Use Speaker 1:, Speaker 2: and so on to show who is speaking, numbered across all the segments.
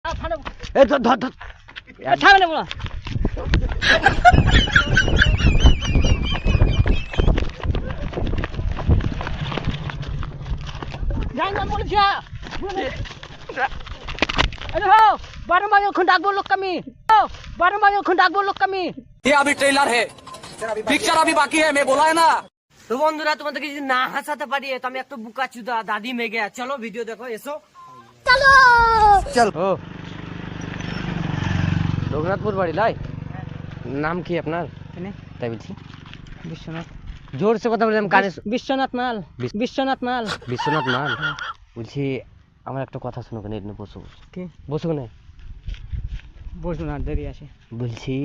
Speaker 1: এ ধর ধর ধর
Speaker 2: সামনে বলা যাই না বলছি बारह बजे खुंडाक बोल लोग कमी 12 बजे खुंडाक बोल लोग कमी
Speaker 3: ये अभी ट्रेलर है पिक्चर अभी बाकी है मैं बोला है ना।
Speaker 2: তো বন্ধুরা তোমাদেরকে যদি না হাসাতে পারি তো আমি একটা বুকা চুদা দাদি মে গেয়া চলো ভিডিও দেখো এসো চলো
Speaker 1: চল ও রঘুনাথপুর বাড়ি লাই নাম কি আপনার তাই বলছি
Speaker 2: বিশ্বনাথ
Speaker 1: জোর সে কথা বললাম কানে
Speaker 2: বিশ্বনাথ মাল বিশ্বনাথ মাল
Speaker 1: বিশ্বনাথ মাল বলছি আমার একটা কথা শুনো কেন এখানে বসো
Speaker 2: কি
Speaker 1: বসো কেন
Speaker 2: বসো না দেরি আছে
Speaker 1: বলছি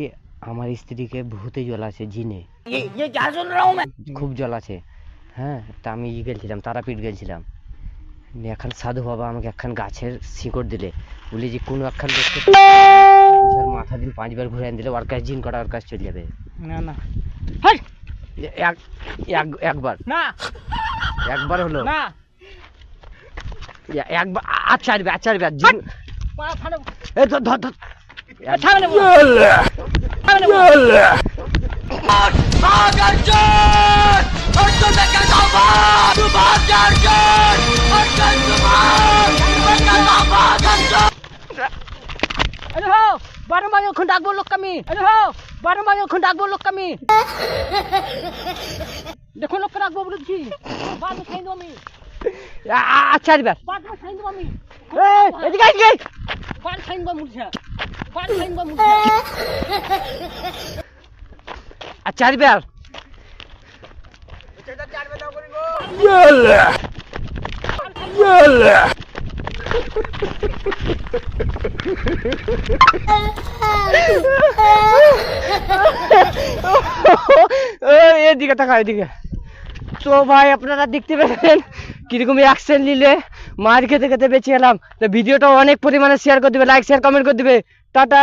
Speaker 1: আমার স্ত্রীকে ভূতে জ্বলাছে জিনে
Speaker 2: ये क्या सुन रहा हूं मैं
Speaker 1: খুব জ্বলাছে হ্যাঁ তা আমি গেছিলাম তারাপীঠ গেছিলাম এখন সাধু বাবা আমাকে একখান গাছের শিকড় দিলে বলি যে কোনো একখান দেখতে মাথা দিন 5 বার ঘুরে দিলে ওর কাছে জিন করা ওর কাছে চলে যাবে
Speaker 2: না না হাই
Speaker 1: একবার
Speaker 2: না
Speaker 1: একবার হলো
Speaker 2: না
Speaker 1: একবার আচ্ছা জিন
Speaker 2: পা ফাড়ো
Speaker 1: এ ধর ধর ধর
Speaker 2: সামনে বল সামনে বল अरे हो 12 बजे खुंडाक बोल लोग कमी अरे हो 12 बजे खुंडाक बोल लोग कमी देखो लोग करा बोल छी बाद में खाई दो मी
Speaker 1: আচ্ছা একবার
Speaker 2: बाद में खाई दो मी
Speaker 1: এদিকে এদিকে
Speaker 2: बाद खाई दो मुझे बाद खाई दो मुझे
Speaker 1: আচ্ছা একবার এদিকে তাকাও এদিকে তো ভাই আপনারা দেখতে পেলেন কিরকম অ্যাকশন নিলে মার খেতে খেতে বেঁচে গেলাম। তো ভিডিওটা অনেক পরিমাণে শেয়ার করে দিবে, লাইক শেয়ার কমেন্ট করে দিবে। টাটা।